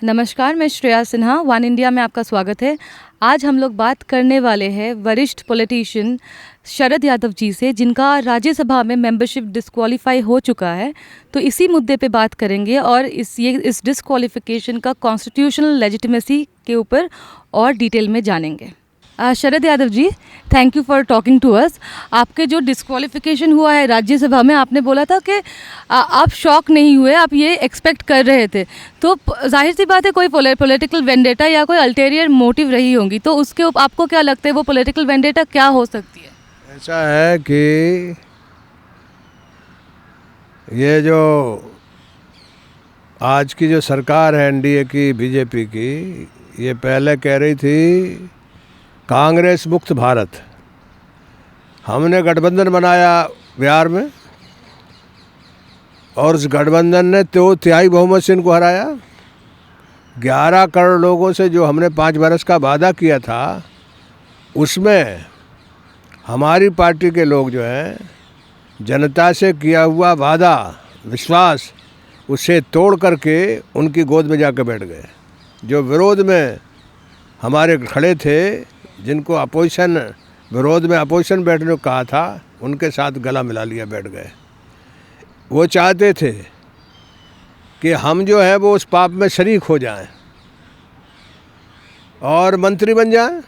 नमस्कार, मैं Shreya Sinha, one India में आपका स्वागत है। आज हम लोग बात करने वाले हैं वरिष्ठ पॉलिटिशियन शरद यादव जी से, जिनका राज्यसभा में मेंबरशिप डिस्क्वालीफाई हो चुका है। तो इसी मुद्दे पे बात करेंगे और इस डिस्क्वालिफिकेशन का कॉन्स्टिट्यूशनल लेजिटिमेसी के ऊपर और डिटेल में जानेंगे। Sharad Yadav ji, thank you for talking to us. आपके जो डिस्क्वालिफिकेशन हुआ है राज्यसभा में, आपने बोला था कि आप शॉक नहीं हुए, आप ये एक्सपेक्ट कर रहे थे। तो जाहिर सी बात है कोई पॉलिटिकल वेंडेटा या कोई अल्टेरियर मोटिव रही होंगी, तो उसके आपको क्या लगता है वो पॉलिटिकल वेंडेटा क्या हो सकती है? ऐसा है कि ये जो आज की जो सरकार है एनडीए की, बीजेपी की, ये पहले कह रही थी कांग्रेस मुक्त भारत। हमने गठबंधन बनाया बिहार में और उस गठबंधन ने तो तिहाई बहुमत से इनको हराया। 11 करोड़ लोगों से जो हमने 5 बरस का वादा किया था, उसमें हमारी पार्टी के लोग जो हैं, जनता से किया हुआ वादा, विश्वास, उसे तोड़ करके उनकी गोद में जाकर बैठ गए। जो विरोध में हमारे खड़े थे, जिनको अपोजिशन विरोध में अपोजिशन बैठने को कहा था, उनके साथ गला मिला लिया, बैठ गए। वो चाहते थे कि हम जो है वो उस पाप में शरीक हो जाएं और मंत्री बन जाएं।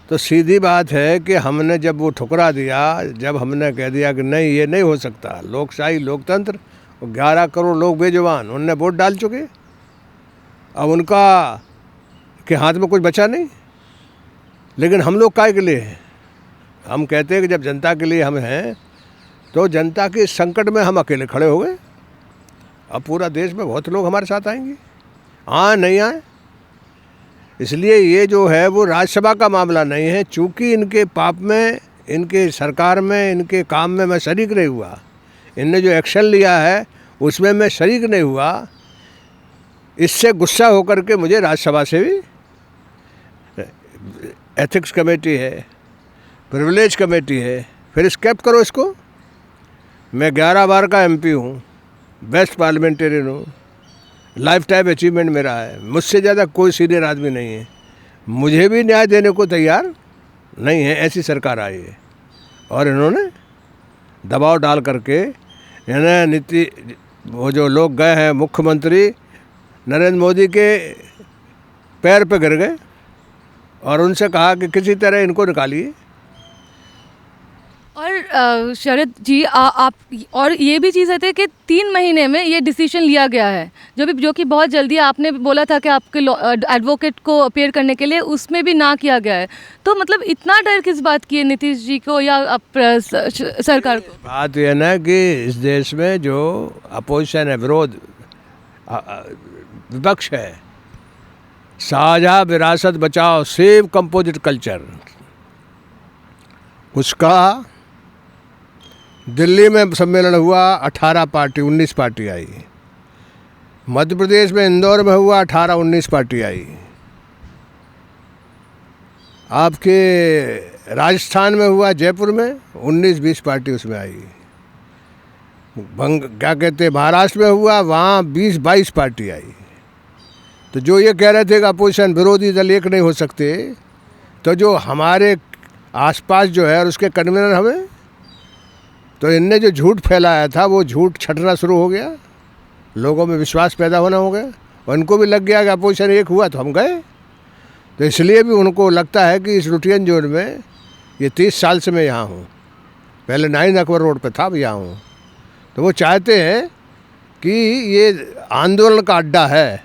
तो सीधी बात है कि हमने जब वो ठुकरा दिया, जब हमने कह दिया कि नहीं, ये नहीं हो सकता, लोकशाही, लोकतंत्र, 11 करोड़ लोग बेजुबान, उनने वोट डाल चुके, अब उनका के हाथ में कुछ बचा नहीं। लेकिन हम लोग काय के लिए हैं? हम कहते हैं कि जब जनता के लिए हम हैं, तो जनता के संकट में हम अकेले खड़े हो गए। अब पूरा देश में बहुत लोग हमारे साथ आएंगे, आए नहीं आए। इसलिए ये जो है वो राज्यसभा का मामला नहीं है। चूँकि इनके पाप में, इनके सरकार में, इनके काम में मैं शरीक नहीं हुआ, इनने जो एक्शन लिया है उसमें मैं शरीक नहीं हुआ, इससे गुस्सा होकर के मुझे राज्यसभा से भी, एथिक्स कमेटी है, प्रिविलेज कमेटी है, फिर स्केप करो इसको। मैं 11 बार का एमपी हूँ, बेस्ट पार्लियामेंटेरियन हूँ, लाइफ टाइम अचीवमेंट मेरा है, मुझसे ज़्यादा कोई सीनियर आदमी नहीं है। मुझे भी न्याय देने को तैयार नहीं है, ऐसी सरकार आई है। और इन्होंने दबाव डाल करके, इन्हें वो जो लोग गए हैं, मुख्यमंत्री नरेंद्र मोदी के पैर पे गिर गए और उनसे कहा कि किसी तरह इनको निकालिए। और शरद जी, आप और ये भी चीज़ है कि 3 महीने में ये डिसीजन लिया गया है, जो कि बहुत जल्दी, आपने बोला था कि आपके एडवोकेट को अपेयर करने के लिए, उसमें भी ना किया गया है। तो मतलब इतना डर किस बात की है नीतीश जी को या सरकार को? बात यह ना कि इस देश में जो अपोजिशन है, विरोध, विपक्ष है, साझा विरासत बचाओ, सेव कंपोजिट कल्चर, उसका दिल्ली में सम्मेलन हुआ। 18 पार्टी, 19 पार्टी आई। मध्य प्रदेश में इंदौर में हुआ, 18-19 पार्टी आई। आपके राजस्थान में हुआ, जयपुर में, 19-20 पार्टी उसमें आई। क्या कहते हैं, महाराष्ट्र में हुआ, वहाँ 20-22 पार्टी आई। तो जो ये कह रहे थे कि अपोजिशन, विरोधी दल एक नहीं हो सकते, तो जो हमारे आसपास जो है और उसके कन्वीनर हमें, तो इनने जो झूठ फैलाया था वो झूठ छटना शुरू हो गया, लोगों में विश्वास पैदा होना हो गया, और उनको भी लग गया कि अपोजिशन एक हुआ तो हम गए। तो इसलिए भी उनको लगता है कि इस लुटियन जोन में, ये 30 साल से मैं यहाँ हूँ, पहले 9 अकबर रोड पे था, अब यहाँ हूँ। तो वो चाहते हैं कि ये आंदोलन का अड्डा है,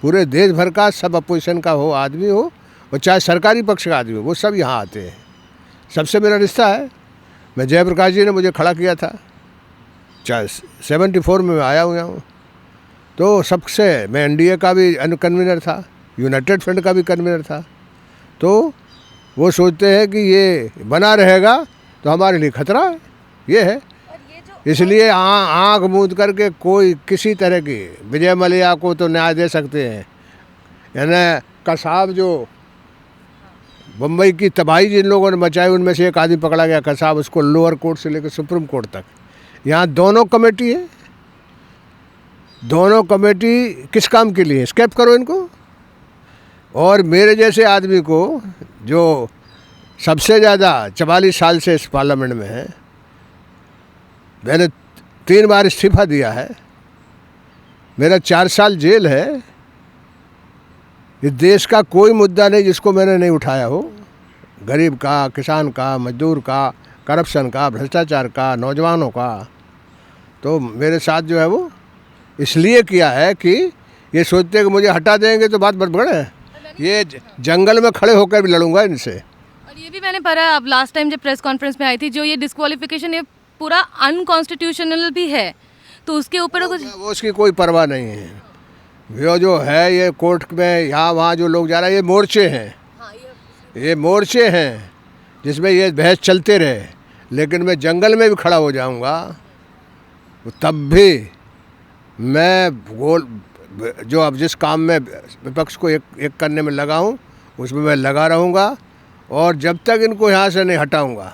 पूरे देश भर का, सब अपोजिशन का हो, आदमी हो, और चाहे सरकारी पक्ष का आदमी हो, वो सब यहाँ आते हैं। सबसे मेरा रिश्ता है। मैं, जयप्रकाश जी ने मुझे खड़ा किया था, चाहे 74 में मैं आया हुआ हूँ। तो सबसे मैं एनडीए का भी कन्वीनर था, यूनाइटेड फ्रंट का भी कन्वीनर था। तो वो सोचते हैं कि ये बना रहेगा तो हमारे लिए खतरा है, ये है। इसलिए आँख मूंद करके कोई किसी तरह की, विजय मल्ल्या को तो न्याय दे सकते हैं, यानी कसाब जो बम्बई की तबाही जिन लोगों ने मचाई, उनमें से एक आदमी पकड़ा गया, कसाब, उसको लोअर कोर्ट से लेकर सुप्रीम कोर्ट तक, यहाँ दोनों कमेटी है, दोनों कमेटी किस काम के लिए? स्क्रैप करो इनको। और मेरे जैसे आदमी को जो सबसे ज़्यादा 44 साल से इस पार्लियामेंट में है, मैंने 3 बार इस्तीफा दिया है, मेरा 4 साल जेल है, इस देश का कोई मुद्दा नहीं जिसको मैंने नहीं उठाया हो, गरीब का, किसान का, मजदूर का, करप्शन का, भ्रष्टाचार का, नौजवानों का। तो मेरे साथ जो है वो इसलिए किया है कि ये सोचते हैं कि मुझे हटा देंगे तो बात बढ़ है, ये जंगल में खड़े होकर भी लड़ूंगा इनसे। और ये भी मैंने पढ़ा, अब लास्ट टाइम जब प्रेस कॉन्फ्रेंस में आई थी, जो ये डिस्क्वालिफिकेशन ये पूरा अनकॉन्स्टिट्यूशनल भी है, तो उसके ऊपर कुछ वो उसकी कोई परवाह नहीं है। वो जो है ये कोर्ट में यहाँ वहाँ जो लोग जा रहे हैं, ये मोर्चे हैं, ये मोर्चे हैं जिसमें ये बहस चलते रहे। लेकिन मैं जंगल में भी खड़ा हो जाऊंगा तब भी मैं गोल जो अब जिस काम में विपक्ष को एक करने में लगा हूँ उसमें मैं लगा रहूँगा। और जब तक इनको यहाँ से नहीं हटाऊँगा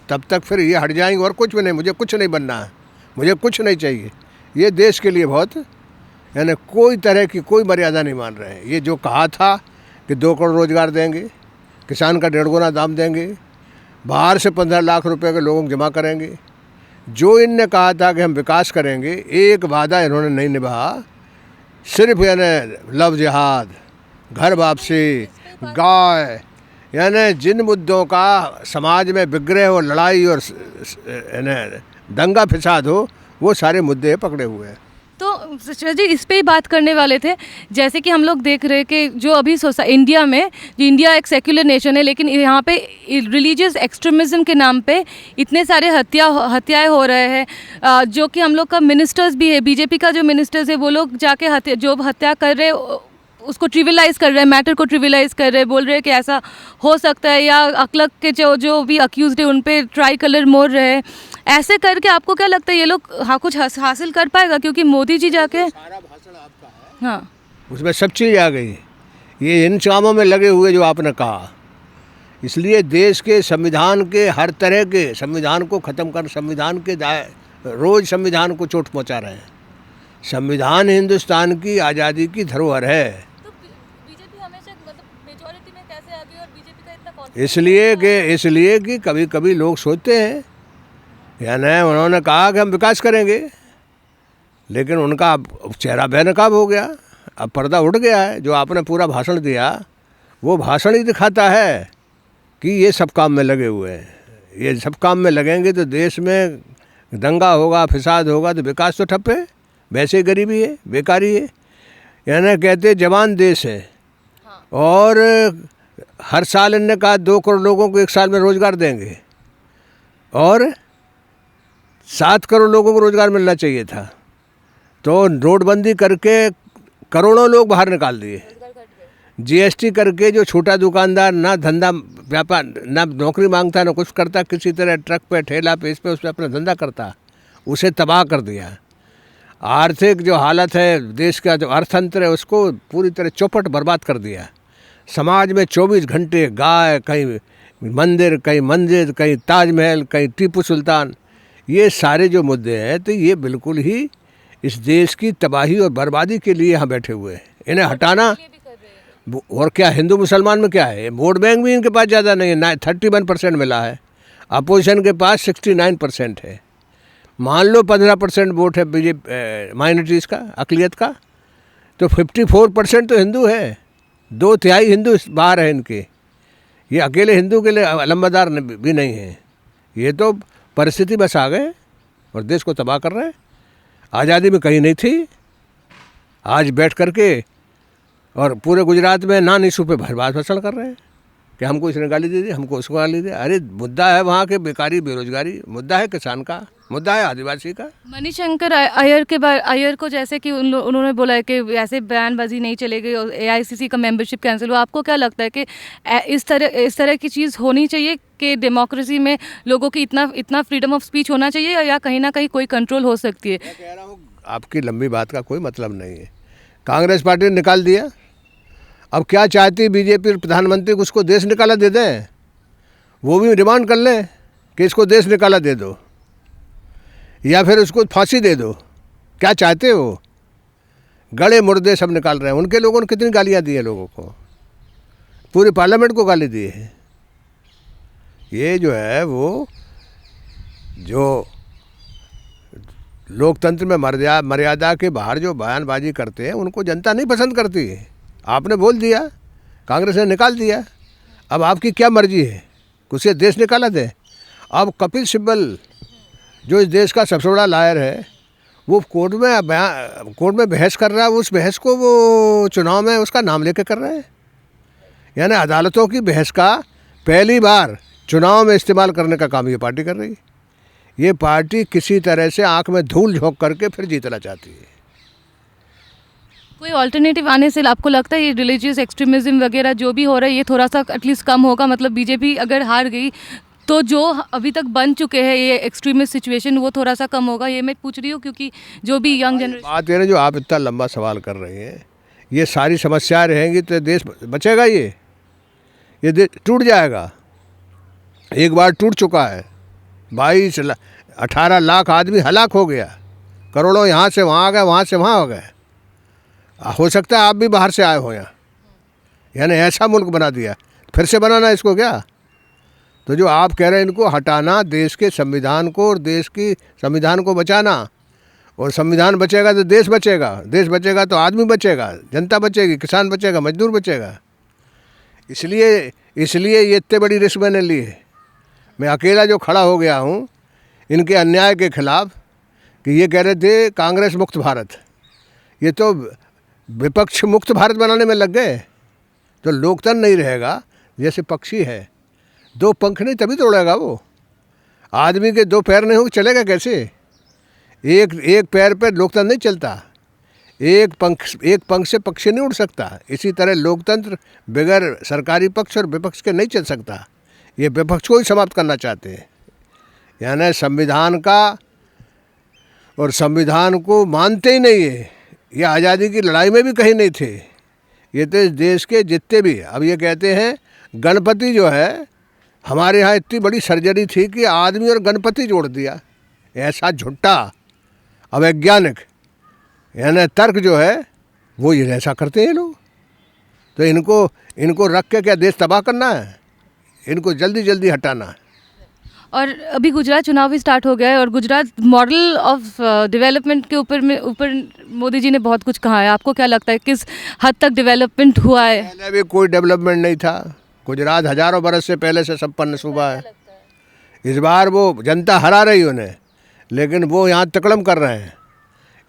तब तक फिर ये हट जाएंगे। और कुछ भी नहीं, मुझे कुछ नहीं बनना है, मुझे कुछ नहीं चाहिए। ये देश के लिए बहुत, यानी कोई तरह की कोई मर्यादा नहीं मान रहे हैं। ये जो कहा था कि 2 करोड़ रोज़गार देंगे, किसान का 1.5 गुना दाम देंगे, बाहर से 15 लाख रुपए के लोगों को जमा करेंगे, जो इनने कहा था कि हम विकास करेंगे, एक वादा इन्होंने नहीं निभाया। सिर्फ यानी लव जिहाद, घर वापसी, गाय, यानी जिन मुद्दों का समाज में विग्रह और लड़ाई और यानी दंगा फिसाद हो, वो सारे मुद्दे पकड़े हुए हैं। तो शरद जी इस पे ही बात करने वाले थे। जैसे कि हम लोग देख रहे हैं कि जो अभी इंडिया में, जो इंडिया एक सेक्युलर नेशन है, लेकिन यहाँ पे रिलीजियस एक्सट्रीमिज्म के नाम पे इतने सारे हत्याएं हो रहे हैं, जो कि हम लोग का मिनिस्टर्स भी है, बीजेपी का जो मिनिस्टर्स है वो लोग जाके जो हत्या कर रहे हैं उसको ट्रिविलाइज़ कर रहे हैं, मैटर को ट्रिविलाइज़ कर रहे हैं, बोल रहे हैं कि ऐसा हो सकता है, या अकलक के जो भी अक्यूज़ड है उन पे ट्राई कलर मोड़ रहे हैं। ऐसे करके आपको क्या लगता है ये लोग कुछ हासिल कर पाएगा? क्योंकि मोदी जी जाके सारा भाषण आपका है, हाँ, उसमें सब चीज़ आ गई। ये इन कामों में लगे हुए जो आपने कहा, इसलिए देश के संविधान के हर तरह के संविधान को ख़त्म कर, संविधान के रोज़ संविधान को चोट पहुंचा रहे हैं। संविधान हिंदुस्तान की आज़ादी की धरोहर है। तो बीजेपी हमेशा मतलब मेजॉरिटी में कैसे आ गई और बीजेपी का इतना कॉन्फिडेंस? इसलिए कि कभी कभी लोग सोचते हैं, यानी उन्होंने कहा कि हम विकास करेंगे, लेकिन उनका अब चेहरा बेनकाब हो गया, अब पर्दा उठ गया है। जो आपने पूरा भाषण दिया वो भाषण ही दिखाता है कि ये सब काम में लगे हुए हैं। ये सब काम में लगेंगे तो देश में दंगा होगा, फिसाद होगा, तो विकास तो ठप है, वैसे गरीबी है, बेकारी है। यानी कहते जवान देश है। और हर साल इनने कहा 2 करोड़ लोगों को 1 साल में रोज़गार देंगे, और 7 करोड़ लोगों को रोज़गार मिलना चाहिए था। तो नोटबंदी करके करोड़ों लोग बाहर निकाल दिए। जीएसटी करके जो छोटा दुकानदार ना धंधा व्यापार, ना नौकरी मांगता, ना कुछ करता, किसी तरह ट्रक पे, ठेला पे, इस पे उस पे अपना धंधा करता, उसे तबाह कर दिया। आर्थिक जो हालत है देश का, जो अर्थतंत्र है, उसको पूरी तरह चौपट बर्बाद कर दिया। समाज में 24 घंटे गाय, कहीं मंदिर, कहीं मस्जिद, कहीं ताजमहल, कहीं टीपू सुल्तान, ये सारे जो मुद्दे हैं, तो ये बिल्कुल ही इस देश की तबाही और बर्बादी के लिए यहाँ बैठे हुए हैं। इन्हें हटाना, और क्या हिंदू मुसलमान में क्या है, वोट बैंक भी इनके पास ज़्यादा नहीं है, 31% मिला है, अपोजिशन के पास 69% है। मान लो 15% वोट है बीजेपी माइनॉरिटीज़ का, अक़लियत का, तो 54% तो हिंदू है, 2/3 हिंदू बाहर है इनके। ये अकेले हिंदू के लिए लंबादार भी नहीं है। ये तो परिस्थिति बस आ गए और देश को तबाह कर रहे हैं। आज़ादी में कहीं नहीं थी, आज बैठ करके और पूरे गुजरात में नान इशू पे भाषण कर रहे हैं कि हमको इसने गाली दे दी, हमको उसको गाली दे। अरे मुद्दा है वहाँ के बेकारी, बेरोजगारी, मुद्दा है किसान का, मुद्दा है आदिवासी का। मणिशंकर अय्यर को जैसे कि उन्होंने बोला है कि ऐसे बयानबाजी नहीं चलेगी और एआईसीसी का मेंबरशिप कैंसिल हुआ। आपको क्या लगता है कि इस तरह की चीज़ होनी चाहिए कि डेमोक्रेसी में लोगों की इतना फ्रीडम ऑफ स्पीच होना चाहिए, या कहीं ना कहीं कोई कंट्रोल हो सकती है? मैं कह रहा हूँ आपकी लंबी बात का कोई मतलब नहीं है। कांग्रेस पार्टी ने निकाल दिया, अब क्या चाहती बीजेपी प्रधानमंत्री को उसको देश निकाला दे दें? वो भी डिमांड कर लें कि इसको देश निकाला दे दो, या फिर उसको फांसी दे दो। क्या चाहते हो? गड़े मुर्दे सब निकाल रहे हैं। उनके लोगों ने कितनी गालियाँ दी हैं लोगों को, पूरे पार्लियामेंट को गाली दी है। ये जो है वो जो लोकतंत्र में मर्यादा के बाहर जो बयानबाजी करते हैं उनको जनता नहीं पसंद करती है। आपने बोल दिया, कांग्रेस ने निकाल दिया, अब आपकी क्या मर्जी है, कुछ ये देश निकाला दे। अब कपिल सिब्बल जो इस देश का सबसे बड़ा लायर है, वो कोर्ट में बहस कर रहा है। उस बहस को वो चुनाव में उसका नाम लेके कर रहे हैं। यानी अदालतों की बहस का पहली बार चुनाव में इस्तेमाल करने का काम ये पार्टी कर रही है। ये पार्टी किसी तरह से आंख में धूल झोंक करके फिर जीतना चाहती है। कोई ऑल्टरनेटिव आने से आपको लगता है ये रिलीजियस एक्सट्रीमिज्म वगैरह जो भी हो रहा है ये थोड़ा सा एटलीस्ट कम होगा? मतलब बीजेपी अगर हार गई तो जो अभी तक बन चुके हैं ये एक्सट्रीमिस्ट सिचुएशन वो थोड़ा सा कम होगा, ये मैं पूछ रही हूँ, क्योंकि जो भी यंग जनरेशन। बात ये ना, जो आप इतना लंबा सवाल कर रहे हैं, ये सारी समस्याएं रहेंगी तो देश बचेगा? ये देश टूट जाएगा। एक बार टूट चुका है। 18 लाख आदमी हलाक हो गया, करोड़ों यहाँ से वहाँ आ गए, वहाँ से वहाँ हो गए। हो सकता है आप भी बाहर से आए हो यहाँ, यानी ऐसा मुल्क बना दिया। फिर से बनाना इसको क्या? तो जो आप कह रहे हैं इनको हटाना, देश के संविधान को और देश की संविधान को बचाना, और संविधान बचेगा तो देश बचेगा, देश बचेगा तो आदमी बचेगा, जनता बचेगी, किसान बचेगा, मजदूर बचेगा। इसलिए ये इतनी बड़ी रिस्क मैंने ली है। मैं अकेला जो खड़ा हो गया हूँ इनके अन्याय के खिलाफ, कि ये कह रहे थे कांग्रेस मुक्त भारत, ये तो विपक्ष मुक्त भारत बनाने में लग गए। तो लोकतंत्र नहीं रहेगा। जैसे पक्षी है, दो पंख नहीं तभी तो उड़ेगा वो। आदमी के दो पैर नहीं हो चलेगा कैसे? एक पैर पर लोकतंत्र नहीं चलता। एक पंख से पक्षी नहीं उड़ सकता। इसी तरह लोकतंत्र बगैर सरकारी पक्ष और विपक्ष के नहीं चल सकता। ये विपक्ष को ही समाप्त करना चाहते हैं। यानी संविधान का, और संविधान को मानते ही नहीं है। ये आज़ादी की लड़ाई में भी कहीं नहीं थे। ये तो इस देश के जितने भी, अब ये कहते हैं गणपति जो है, हमारे यहाँ इतनी बड़ी सर्जरी थी कि आदमी और गणपति जोड़ दिया। ऐसा झूठा अवैज्ञानिक यानी तर्क जो है वो ये ऐसा करते हैं लोग। तो इनको रख के क्या देश तबाह करना है? इनको जल्दी जल्दी हटाना है। और अभी गुजरात चुनाव भी स्टार्ट हो गया है और गुजरात मॉडल ऑफ डेवलपमेंट के ऊपर मोदी जी ने बहुत कुछ कहा है। आपको क्या लगता है किस हद तक डेवलपमेंट हुआ है? पहले भी कोई डेवलपमेंट नहीं था। गुजरात हजारों बरस से पहले से संपन्न सूबा है। इस बार वो जनता हरा रही उन्हें, लेकिन वो यहाँ तकड़म कर रहे हैं।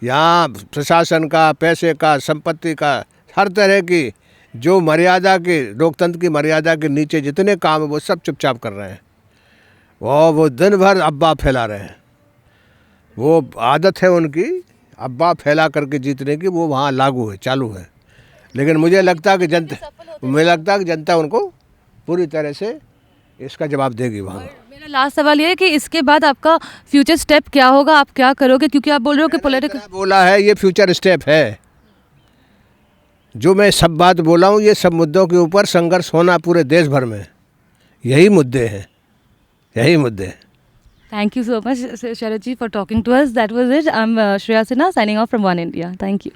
यहाँ प्रशासन का, पैसे का, संपत्ति का, हर तरह की जो मर्यादा के, लोकतंत्र की मर्यादा के नीचे जितने काम है वो सब चुपचाप कर रहे हैं। वो दिन भर अफवाह फैला रहे हैं। वो आदत है उनकी अफवाह फैला करके जीतने की, वो वहाँ लागू है, चालू है। लेकिन मुझे लगता है कि जनता उनको पूरी तरह से इसका जवाब देगी वहाँ। मेरा लास्ट सवाल ये है कि इसके बाद आपका फ्यूचर स्टेप क्या होगा? आप क्या करोगे? क्योंकि आप बोल रहे हो कि पॉलिटिकल बोला है, ये फ्यूचर स्टेप है। जो मैं सब बात बोला हूँ, ये सब मुद्दों के ऊपर संघर्ष होना पूरे देश भर में, यही मुद्दे हैं, यही मुद्दे। Thank you so much, Sharad ji, for talking to us. That was it. I'm Shreya Sinha signing off from One India. Thank you.